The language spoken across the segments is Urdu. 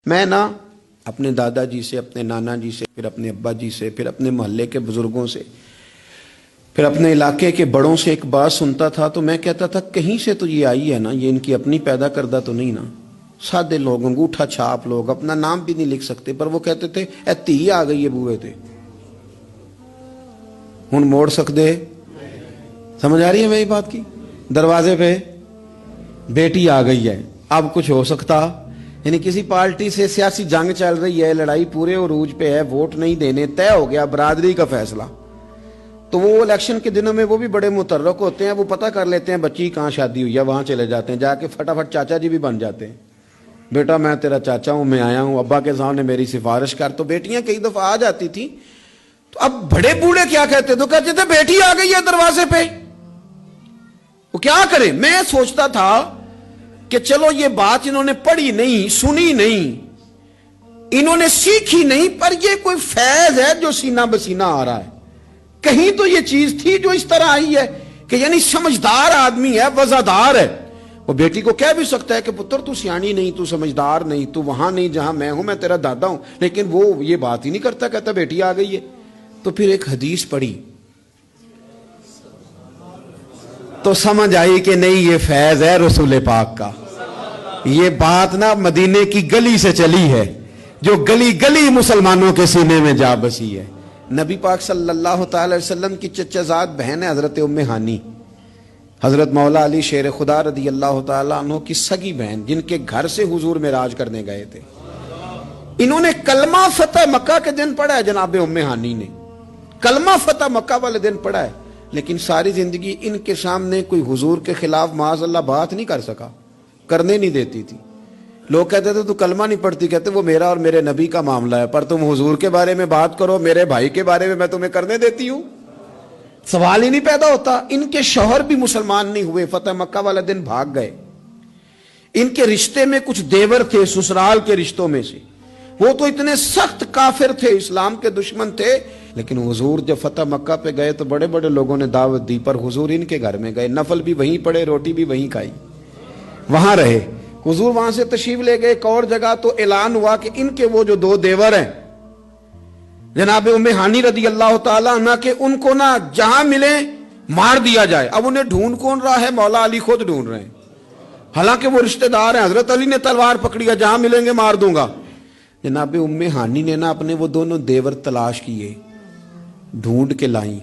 میں نا اپنے دادا جی سے، اپنے نانا جی سے، پھر اپنے ابا جی سے، پھر اپنے محلے کے بزرگوں سے، پھر اپنے علاقے کے بڑوں سے ایک بات سنتا تھا تو میں کہتا تھا کہیں سے تو یہ آئی ہے نا، یہ ان کی اپنی پیدا کردہ تو نہیں نا۔ سادے لوگ، انگوٹھا چھاپ لوگ، اپنا نام بھی نہیں لکھ سکتے، پر وہ کہتے تھے اے تھی آ گئی ہے بوئے تے ہن موڑ سکتے۔ سمجھ آ رہی ہے میری بات کی؟ دروازے پہ بیٹی آ گئی ہے، اب کچھ ہو سکتا؟ یعنی کسی پارٹی سے سیاسی جنگ چل رہی ہے، لڑائی پورے عروج پہ ہے، ووٹ نہیں دینے، طے ہو گیا برادری کا فیصلہ، تو وہ الیکشن کے دنوں میں وہ بھی بڑے متحرک ہوتے ہیں، وہ پتہ کر لیتے ہیں بچی کہاں شادی ہوئی ہے، وہاں چلے جاتے ہیں، جا کے فٹافٹ چاچا جی بھی بن جاتے ہیں، بیٹا میں تیرا چاچا ہوں، میں آیا ہوں، ابا کے سامنے میری سفارش کر۔ تو بیٹیاں کئی دفعہ آ جاتی تھیں، تو اب بڑے بوڑھے کیا کہتے تو کہتے تھے بیٹی آ گئی ہے دروازے پہ، وہ کیا کرے؟ میں سوچتا تھا کہ چلو یہ بات انہوں نے پڑھی نہیں، سنی نہیں، انہوں نے سیکھی نہیں، پر یہ کوئی فیض ہے جو سینہ بسینہ آ رہا ہے۔ کہیں تو یہ چیز تھی جو اس طرح آئی ہے کہ یعنی سمجھدار آدمی ہے، وزادار ہے، وہ بیٹی کو کہہ بھی سکتا ہے کہ پتر تو سیانی نہیں، تو سمجھدار نہیں، تو وہاں نہیں جہاں میں ہوں، میں تیرا دادا ہوں، لیکن وہ یہ بات ہی نہیں کرتا، کہتا بیٹی آ گئی ہے۔ تو پھر ایک حدیث پڑھی تو سمجھ آئی کہ نہیں، یہ فیض ہے رسول پاک کا، یہ بات نا مدینے کی گلی سے چلی ہے، جو گلی گلی مسلمانوں کے سینے میں جا بسی ہے۔ نبی پاک صلی اللہ تعالی وسلم کی چچا زاد بہن ہے حضرت ام ہانی، حضرت مولا علی شیر خدا رضی اللہ تعالیٰ عنہ کی سگی بہن، جن کے گھر سے حضور معراج کرنے گئے تھے۔ انہوں نے کلمہ فتح مکہ کے دن پڑھا ہے، جناب ام ہانی نے کلمہ فتح مکہ والے دن پڑھا ہے، لیکن ساری زندگی ان کے سامنے کوئی حضور کے خلاف معاذ اللہ بات نہیں کر سکا، کرنے نہیں دیتی تھی۔ لوگ کہتے تھے تو کلمہ نہیں پڑھتی، کہتے وہ میرا اور میرے نبی کا معاملہ ہے، پر تم حضور کے بارے میں بات کرو، میرے بھائی کے بارے میں تمہیں کرنے دیتی ہوں؟ سوال ہی نہیں پیدا ہوتا۔ ان کے شوہر بھی مسلمان نہیں ہوئے، فتح مکہ والا دن بھاگ گئے۔ ان کے رشتے میں کچھ دیور تھے سسرال کے رشتوں میں سے، وہ تو اتنے سخت کافر تھے، اسلام کے دشمن تھے، لیکن حضور جب فتح مکہ پہ گئے تو بڑے بڑے لوگوں نے دعوت دی، پر حضور ان کے گھر میں گئے، نفل بھی وہیں پڑے، روٹی بھی وہیں کھائی، وہاں رہے۔ حضور وہاں سے تشریف لے گئے ایک اور جگہ، تو اعلان ہوا کہ ان کے وہ جو دو دیور ہیں جناب ام ہانی رضی اللہ تعالیٰ عنہ کے، ان کو نہ جہاں ملے مار دیا جائے۔ اب انہیں ڈھونڈ کون رہا ہے؟ مولا علی خود ڈھونڈ رہے ہیں، حالانکہ وہ رشتہ دار ہیں، حضرت علی نے تلوار پکڑی ہے، جہاں ملیں گے مار دوں گا۔ جناب ام ہانی نے نا اپنے وہ دونوں دیور تلاش کیے، ڈھونڈ کے لائیں،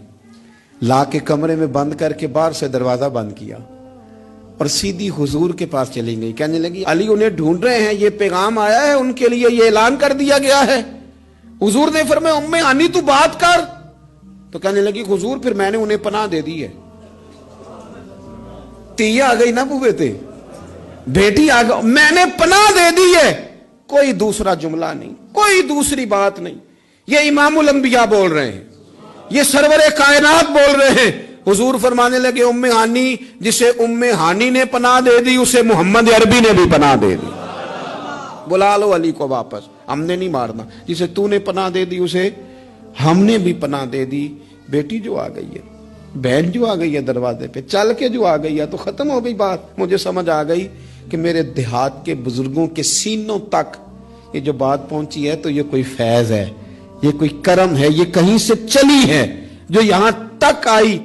لا کے کمرے میں بند کر کے باہر سے دروازہ بند کیا، اور سیدھی حضور کے پاس چلی گئی، کہنے لگی علی انہیں ڈھونڈ رہے ہیں، یہ پیغام آیا ہے ان کے لیے، یہ اعلان کر دیا گیا ہے۔ حضور نے فرمایا ام ہانی تو بات کر، تو کہنے لگی حضور پھر میں نے انہیں پناہ دے دی ہے۔ تیہ آ گئی نا بوئے تے، بیٹی آ گئی، میں نے پناہ دے دی ہے، کوئی دوسرا جملہ نہیں، کوئی دوسری بات نہیں۔ یہ امام الانبیاء بول رہے ہیں، یہ سرور کائنات بول رہے ہیں۔ حضور فرمانے لگے ام ہانی، جسے ام ہانی نے پناہ دے دی اسے محمد عربی نے بھی پناہ دے دی، بلا لو علی کو واپس، ہم نے نہیں مارنا۔ جسے تو نے پناہ دے دی اسے ہم نے بھی پناہ دے دی۔ بیٹی جو آ گئی ہے، بہن جو آ گئی ہے دروازے پہ، چل کے جو آ گئی ہے، تو ختم ہو گئی بات۔ مجھے سمجھ آ گئی کہ میرے دیہات کے بزرگوں کے سینوں تک یہ جو بات پہنچی ہے تو یہ کوئی فیض ہے، یہ کوئی کرم ہے، یہ کہیں سے چلی ہے جو یہاں تک آئی۔